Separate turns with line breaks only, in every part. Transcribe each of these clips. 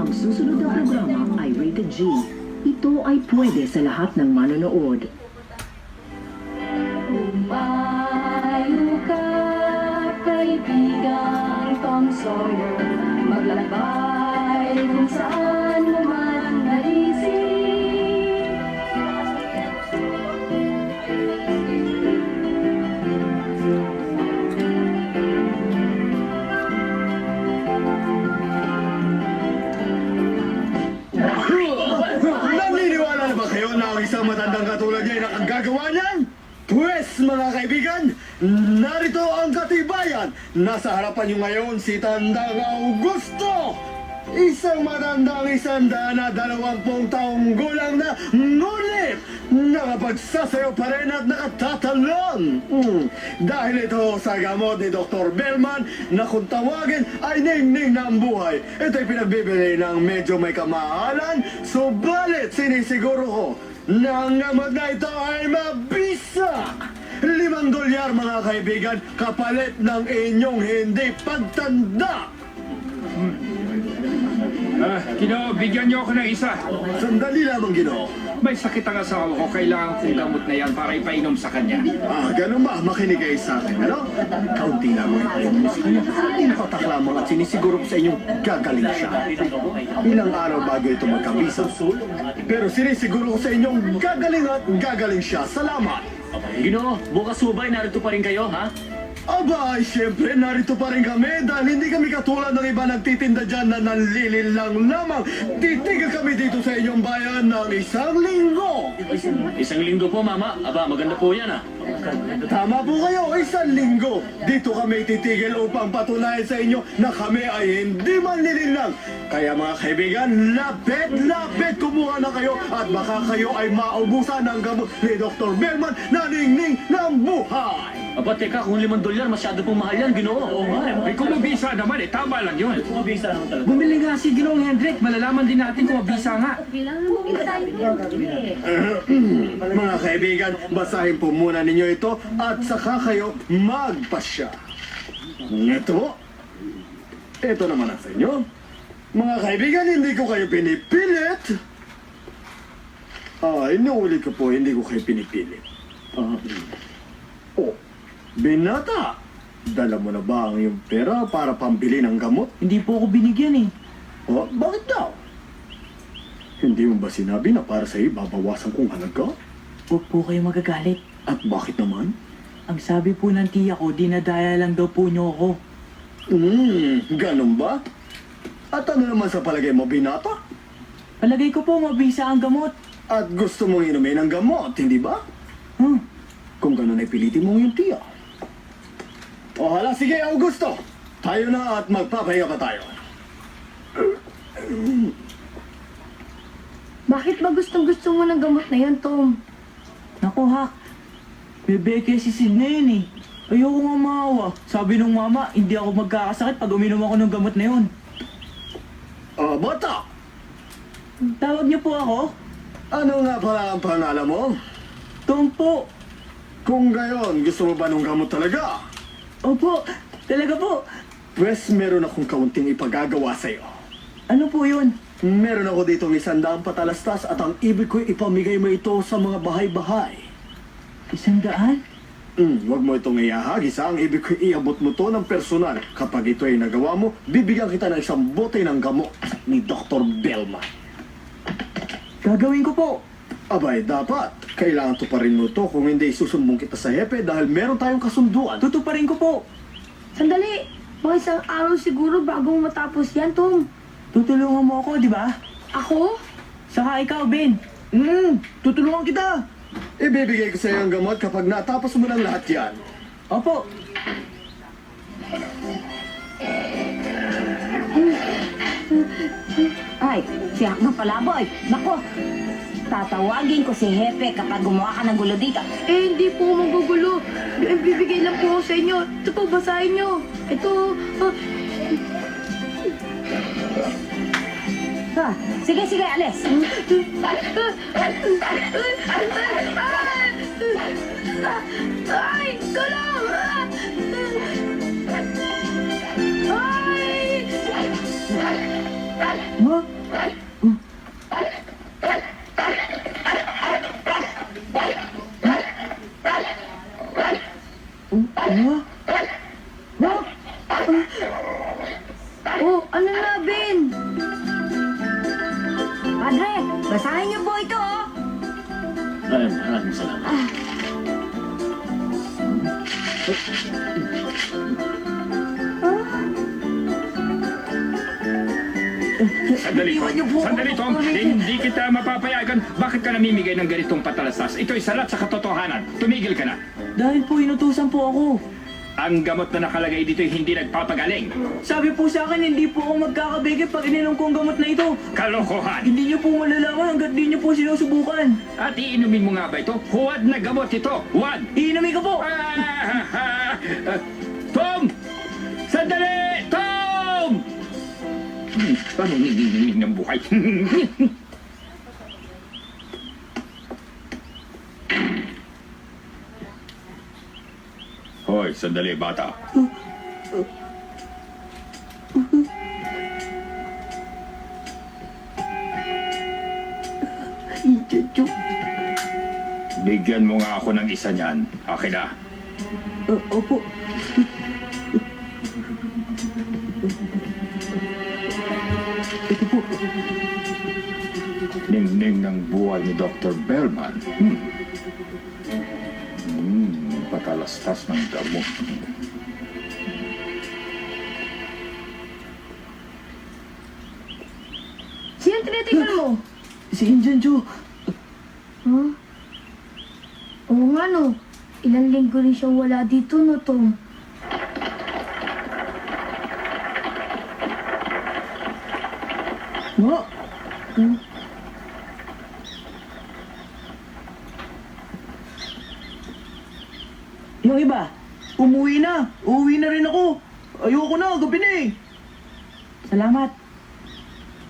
Ang susunod na programa ay rated G. Ito ay pwede sa lahat ng manonood.
Umayo ka, kaibigang Tom Sawyer, maglakbay kung saan mo man naisip.
Naniniwala na ba kayo na ang isang matandang katulad niya ay nakagagawa niyan? Pwes, mga kaibigan, narito ang katibayan. Nasa harapan niyo ngayon si Tandang Augusto. Isang matandang 120 taong gulang na ngunit nakapagsasayaw pa rin at nakatatalon. Dahil ito sa gamot ni Dr. Bellman na kung tawagin ay ningning ng buhay. Ito'y pinagbibili ng medyo may kamahalan, subalit sinisiguro ko na ang gamot na ito ay mabisa. $5 mga kaibigan, kapalit ng inyong hindi pagtanda.
Ginoo, bigyan niyo ako ng isa.
Sandali lamang, Ginoo.
May sakit ang asawa ko, kailangan kong gamot na yan para ipainom sa kanya.
Ganun ba? Makinig kayo sa akin, ano? Kaunti lamang ipainom mo sa kanya. Pinapatak lamang at sinisiguro ko sa inyong gagaling siya. Ilang araw bago ito magkabisa. Pero sinisiguro ko sa inyong gagaling at gagaling siya. Salamat!
Ginoo, bukas subay, narito pa rin kayo, ha?
Aba, ay siyempre, narito pa rin kami dahil hindi kami katulad ng iba nagtitinda dyan na nanlilin lang lamang. Titigil kami dito sa inyong bayan ng 1 linggo.
1 linggo po, mama. Aba, maganda po yan, ha?
Tama po kayo, 1 linggo. Dito kami titigil upang patunayan sa inyo na kami ay hindi manlilin lang. Kaya mga kaibigan, lapit kumuha na kayo at baka kayo ay maubusan ng gamot ni Dr. Bellman na ningning ng buhay.
Aba, teka, kung $5, masyado pong mahal yan, Ginoo. Oo nga,
Ay, kung mabisa naman, tama lang yun.
Kumabisa naman talaga.
Bumili nga si Ginoong Hendrik, malalaman din natin kung mabisa nga.
Mga kaibigan, basahin po muna ninyo ito at saka kayo magpasya. Ito naman ang sa inyo. Mga kaibigan, hindi ko kayo pinipilit. Inuulit ko po, hindi ko kayo pinipilit. Binata, dala mo na ba ang iyong pera para pambili ng gamot?
Hindi po ako binigyan eh.
Bakit daw? Hindi mo ba sinabi na para sa iyo babawasan kong halaga?
Huwag po kayo magagalit.
At bakit naman?
Ang sabi po ng tiya ko, dinadaya lang daw po niyo ako.
Ganun ba? At ano naman sa palagay mo, binata?
Palagay ko po mabisa ang gamot.
At gusto mong inumin ang gamot, hindi ba? Kung ganun ay pilitin mong yung tiya. Hala, sige, Augusto! Tayo na at magpapahinga pa tayo.
Bakit ba gustong-gusto mo ng gamot na yun, Tom?
Naku hak, bebeke si Sid na yun eh. Ayoko nga maawa. Sabi nung mama, hindi ako magkakasakit pag uminom ako ng gamot na yun.
Bata!
Tawag niyo po ako?
Ano nga pala ang pangalan mo?
Tom po.
Kung gayon, gusto mo ba ng gamot talaga?
Opo, talaga po.
Pwes, meron akong kaunting ipagagawa sa'yo.
Ano po yun?
Meron ako dito 100 patalastas at ang ibig ko'y ipamigay mo ito sa mga bahay-bahay.
100?
Huwag mo itong iahagis ha. Ang ibig ko'y iabot mo to ng personal. Kapag ito ay nagawa mo, bibigyan kita ng isang bote ng gamot ni Dr. Bellman.
Gagawin ko po.
Abay, dapat. Kailangan tuparin mo to kung hindi susumbong kita sa hepe dahil meron tayong kasunduan.
Tutuparin ko po.
Sandali, mga isang araw siguro bago matapos yan, Tom.
Tutulungan mo ako, di ba?
Ako?
Saka ikaw, Ben.
Tutulungan kita. Ibibigay ko sa iyo ang gamot kapag natapos mo ng lahat yan.
Opo.
Ay, siya nga pala, boy. Nako, tatawagin ko si Hepe kapag gumawa ka ng gulo dito.
Hindi po magugulo. Bibigay lang po ako sa inyo. Ito po, basahin nyo. Ito,
Sige, alis.
Ay, tulong! Ay!
Ma? Ma?
Oh, ano na, Ben?
Padre, basahin niyo po ito, oh.
Ay, maraming salamat.
Sandali, Tom. Sandali, Tom. Hindi kita mapapayagan. Bakit ka namimigay ng ganitong patalastas? Ito'y salat sa katotohanan. Tumigil ka na.
Dahil po inutusan po ako.
Ang gamot na nakalagay dito'y hindi nagpapagaling.
Sabi po sa akin, hindi po ako magkakabigay pag ininom ko ang gamot na ito.
Kalokohan.
Hindi niyo po malalaman hanggat di niyo po sinusubukan.
At iinumin mo nga ba ito? Huwad na gamot ito. Huwad.
Iinumin ko po!
Tom! Sandali! Tom! Paano nililinig ng buhay? Hoy, sandali, bata. Bigyan mo nga ako ng isa niyan. Akin na.
Opo. Ito po.
Ningning ng buhay ni Dr. Bellman. Patalastas ng gamot.
Sino tinitingnan mo?
Si Injan Joe.
Huh? Oo nga, no. Ilang linggo rin siyang wala dito, no, Tom?
Ma? Yung iba, umuwi na. Uuwi na rin ako. Ayoko na, gabi na eh. Salamat.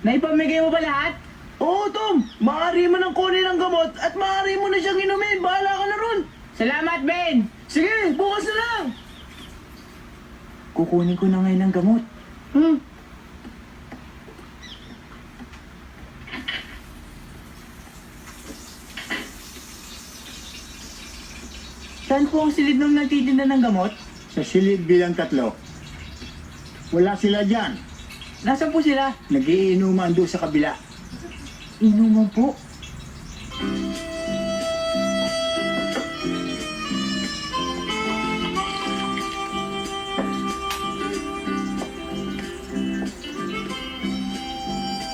Naipamigay mo ba lahat? Oo, Tom. Maaari mo nang kunin ang gamot at maaari mo na siyang inumin. Bahala ka na ron. Salamat, Ben. Sige, bukas na lang. Kukunin ko na ngayon ang gamot.
Hmm.
Saan po ang silid nung nagtitinda ng gamot?
Sa silid bilang 3. Wala sila dyan.
Nasaan po sila?
Nagiinuman doon sa kabila.
Inuman po.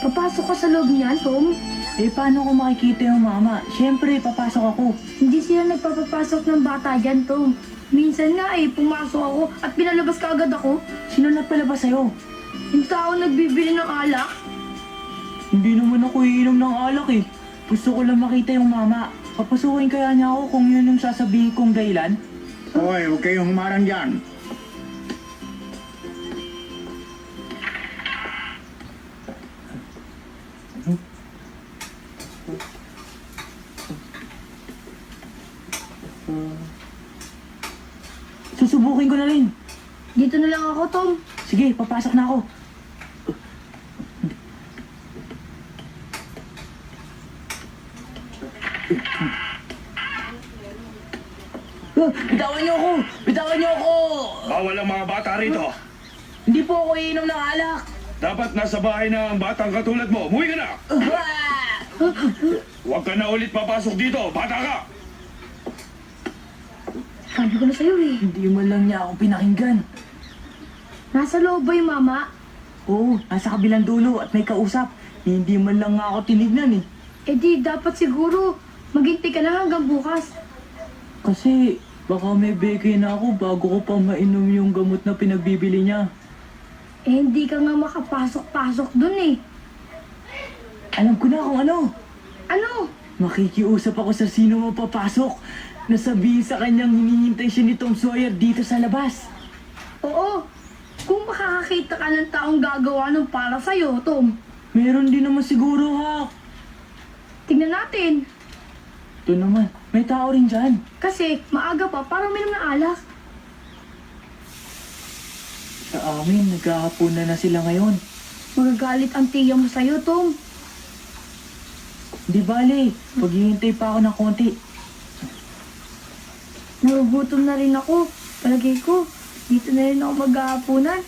Papasok ka sa loob niyan, Tom?
Eh, paano ko makikita yung mama? Siyempre, papasok ako.
Hindi sila nagpapapasok ng bata dyan, Tom. Minsan nga pumasok ako at pinalabas ka agad ako.
Sino nagpalabas sa'yo?
Yung tao nagbibili ng alak.
Hindi naman ako iinom ng alak eh. Gusto ko lang makita yung mama. Papasukin kaya niya ako kung yun yung sasabihin kong dahilan?
Hoy, huwag kayong humarang dyan.
Susubukin ko na rin.
Dito na lang ako, Tom.
Sige, papasok na ako. Bitawan niyo ako! Bitawan niyo ako!
Bawal ang mga bata rito.
Hindi po ako iinom ng alak.
Dapat nasa bahay na ang batang katulad mo. Umuwi ka na. Huwag ka na ulit papasok dito. Bata ka.
Sabi ko na sa'yo eh.
Hindi man lang niya ako pinakinggan.
Nasa loob ba yung mama?
Oo, nasa kabilang dulo at may kausap. Hindi man lang nga ako tinignan eh.
Eh di, dapat siguro maghintay ka na hanggang bukas.
Kasi baka may beke na ako bago ko pa mainom yung gamot na pinagbibili niya.
Eh hindi ka nga makapasok-pasok dun eh.
Alam ko na kung ano.
Ano?
Makikiusap ako sa sino mapapasok na sabihin sa kanyang hinihintay siya ni Tom Sawyer dito sa labas.
Oo. Kung makakakita ka ng taong gagawa ng para sa'yo, Tom.
Meron din naman siguro, ha?
Tingnan natin.
Ito naman, may tao rin dyan.
Kasi maaga pa para uminom ng alak.
Sa amin, naghahapunan na sila ngayon.
Magagalit ang tiya mo sa'yo, Tom.
Di bale, paghihintay pa ako ng konti.
Nagugutom na rin ako. Palagay ko, dito na rin ako maghahaponan.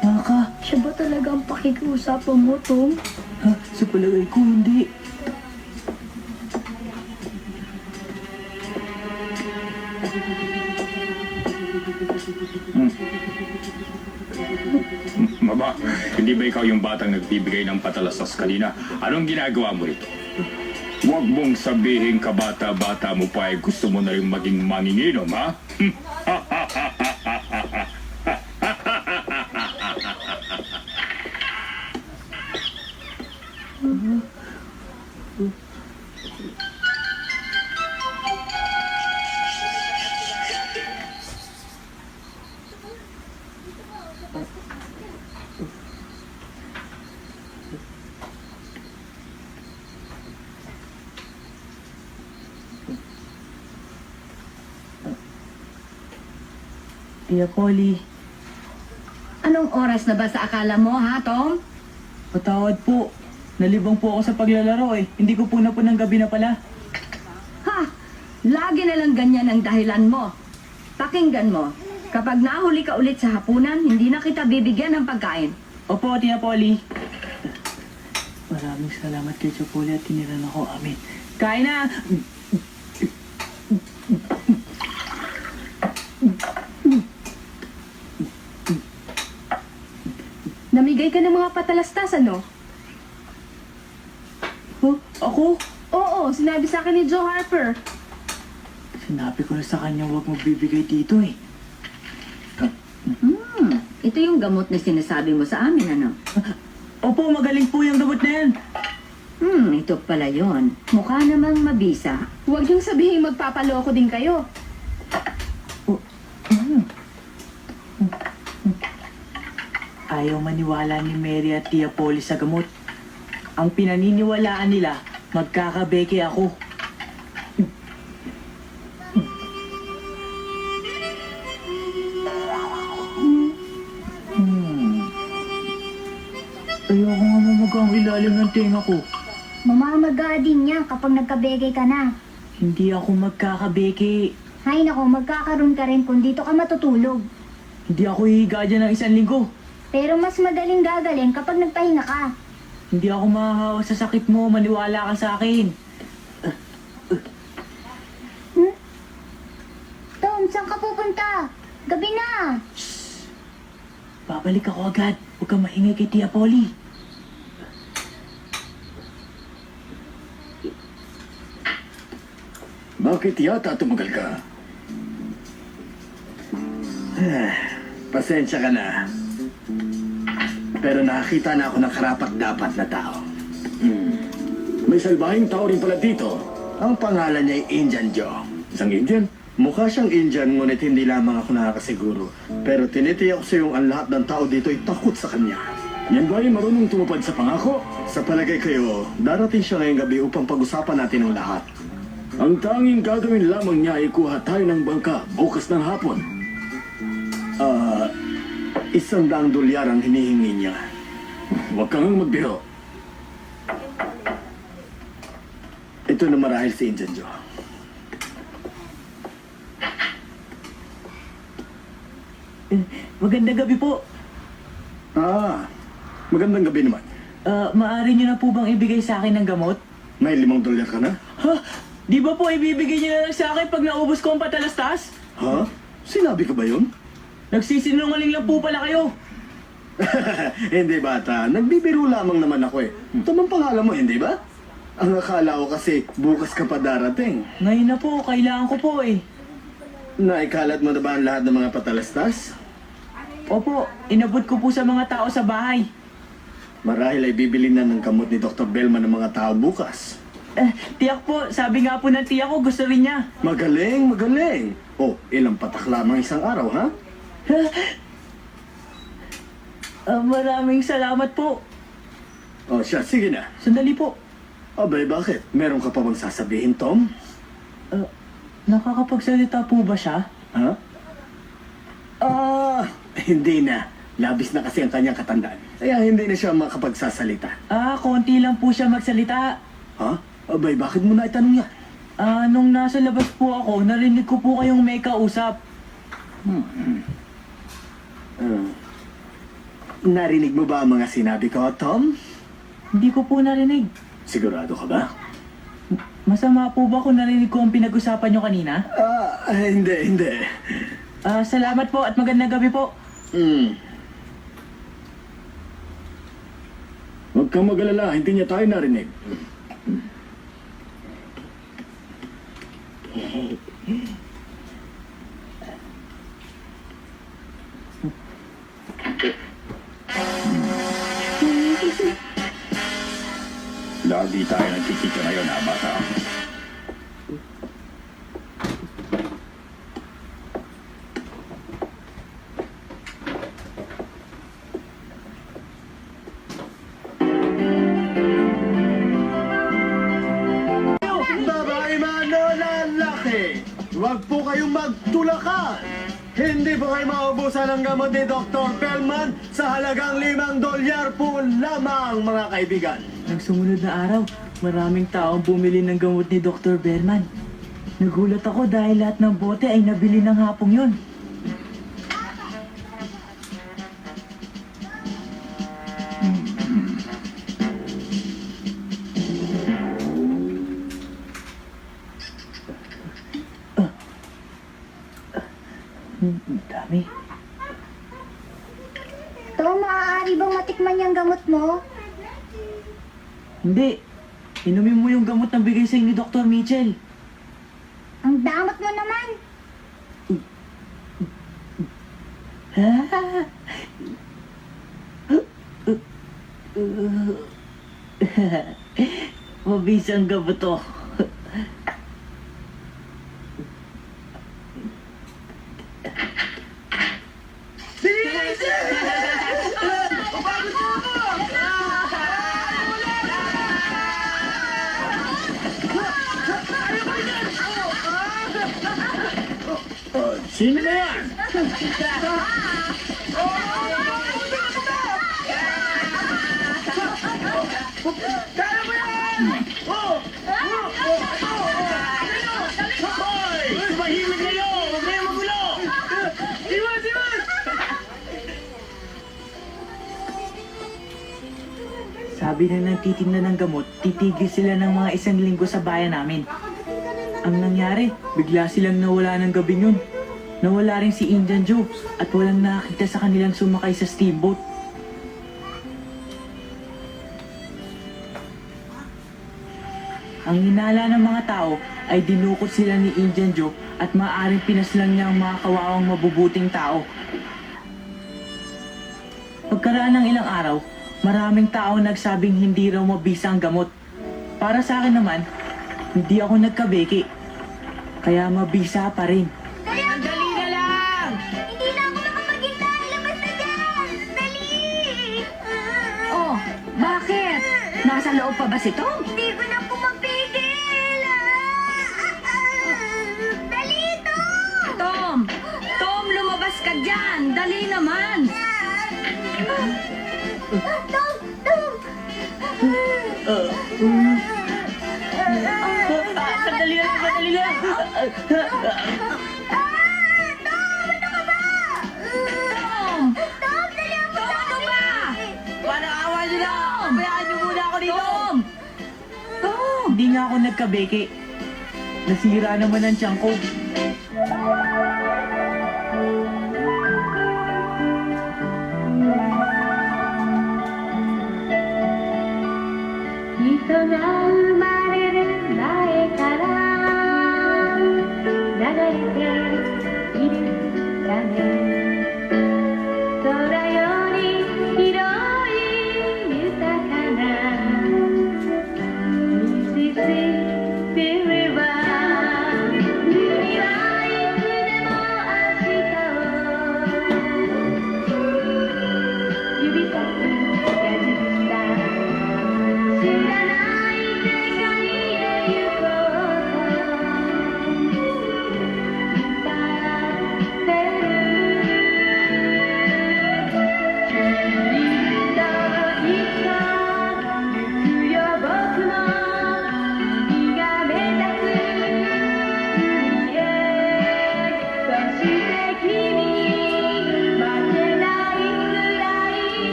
Tama ka.
Siya ba talaga ang pakikiusapan mo, Tom?
Ha? Sa palagay ko, hindi.
Maba, hindi ba ikaw yung batang nagbibigay ng patalastas kanina? Anong ginagawa mo rito? Huwag mong sabihin kabata-bata mo pa ay gusto mo na rin maging manginginom, ha?
Tia Polly,
Anong oras na ba sa akala mo, ha, Tom?
patawad po. Nalibang po ako sa paglalaro eh. Hindi ko po ng gabi na pala.
Ha! Lagi na lang ganyan ang dahilan mo. Pakinggan mo. Kapag nahuli ka ulit sa hapunan, hindi na kita bibigyan ng pagkain.
Opo, Tia Polly. Maraming salamat kay Tia Polly at tiniran ako amin. Kain na!
Namigay ka ng mga patalastas, ano?
Huh? Ako?
Oo, sinabi sa akin ni Joe Harper.
Sinabi ko na sa kanya huwag magbibigay dito eh.
Ito yung gamot na sinasabi mo sa amin, ano?
Opo, magaling po yung gamot na yan.
Ito pala yon. Mukha namang mabisa.
Huwag niyong sabihin magpapaloko din kayo.
Ayaw maniwala ni Mary at Tia Polly sa gamot. Ang pinaniniwalaan nila, magkakabeke ako. Ayoko nga mamagang ilalim ng tenga ko.
Mamamaga din yan kapag nagkabegay ka na.
Hindi ako magkakabeke.
Hay nako, magkakaroon ka rin kung dito ka matutulog.
Hindi ako hihiga dyan ng 1 linggo.
Pero mas madaling gagaling kapag nagpahinga ka.
Hindi ako mahahawa sa sakit mo, maniwala ka sa akin.
Tom, saan ka pupunta? Gabi na.
Babalik ako agad. Huwag kang maingay kay Tia Polly.
Bakit yata tumagal ka? Pasensya ka na. Pero nakakita na ako ng karapat-dapat na tao. May salbahing tao rin pala dito. Ang pangalan niya ay Indian Joe. Isang Indian? Mukha siyang Indian, ngunit hindi lamang ako nakakasiguro. Pero tinitiyak ko sa iyong ang lahat ng tao dito ay takot sa kanya. Yan ba ay marunong tumupad sa pangako? Sa palagay kayo, darating siya ngayong gabi upang pag-usapan natin ang lahat. Ang tanging gagawin lamang niya ay kuha tayo ng bangka bukas ng hapon. $100 ang hinihingi niya. Huwag kang magbiro. Ito na marahil si Indian Joe.
Magandang gabi po.
Magandang gabi naman.
Maaari niyo na po bang ibigay sa akin ng gamot?
May $5 ka na?
Ha? Di ba po ibibigay niyo na lang sa akin pag naubos ko ang patalastas?
Ha? Sinabi ko ba yun?
Nagsisinungaling lang po pala kayo.
Hindi bata, nagbibiro lamang naman ako eh. Tamang pangalan mo, hindi ba? Ang akala ko kasi bukas ka pa darating.
Ngayon na po, kailangan ko po eh.
Naikalat mo na ba ang lahat ng mga patalastas?
Opo, inabot ko po sa mga tao sa bahay.
Marahil ay bibili na ng kamot ni Dr. Bellman ng mga tao bukas.
Tiyak po, sabi nga po ng tiyak ko, gusto rin niya.
Magaling, magaling. Oh, ilang patak lamang isang araw, ha?
Maraming salamat po.
Oh, siya, sige na.
Sandali po.
Abay, bakit? Meron ka pa bang sasabihin, Tom?
Nakakapagsalita po ba siya?
Ha? Hindi na. Labis na kasi ang kanyang katandaan. Kaya hindi na siya makapagsasalita.
Konti lang po siya magsalita.
Ha? Abay, bakit mo na itanong yan?
Nung nasa labas po ako, narinig ko po kayong may kausap.
Narinig mo ba ang mga sinabi ko, Tom?
Hindi ko po narinig.
Sigurado ka ba?
Masama po ba kung narinig ko ang pinag-usapan nyo kanina?
Hindi.
Salamat po at magandang gabi po.
Huwag kang mag-alala, hindi niya tayo narinig.
Lagi tayo nagkikita ngayon, ha, bata?
Babae man o lalaki, huwag po kayong magtulakan. Hindi po kayo maubusan ng gamot ni Dr. Bellman sa halagang $5 po lamang, mga kaibigan.
Nang sumunod na araw, maraming taong bumili ng gamot ni Dr. Bellman. Nagulat ako dahil lahat ng bote ay nabili ng hapong yun. Dami.
Tom, maaari bang matikman yung gamot mo?
Hindi. Inumin mo yung gamot na bigay sa'yo ni Dr. Mitchell.
Ang damot mo naman.
Mabisang gamot to.
Sino ba yan?
Tumahimik kayo! Huwag kayong magulo!
Sabi na nagtitinda ng gamot, titigil sila ng mga 1 linggo sa bayan namin. Ang nangyari, bigla silang nawala ng gabing yun. Nawala rin si Indian Joe at walang nakakita sa kanilang sumakay sa steamboat. Ang hinala ng mga tao ay dinukot sila ni Indian Joe at maaaring pinaslang niya ang mga kawawang mabubuting tao. Pagkaraan ng ilang araw, maraming tao nagsabing hindi raw mabisa ang gamot. Para sa akin naman, hindi ako nagkabeki. Kaya mabisa pa rin.
Dali na lang! Hindi na ako makapaghintay! Labas na dyan! Dali!
Oh, bakit? Nasa loob pa ba si Tom?
Hindi ko na po mapigil! Dali ito!
Tom! Tom, lumabas ka dyan! Dali naman!
Tom! Tom!
Sandali lang, sandali lang!
Tom!
Tom! Dali ako
Tom, ano ba?
Parang awa niyo na! Pabayaan niyo muna ako dito!
Tom! Tom!
Hindi nga ako nagkabeke. Nasira naman ang tiyan ko.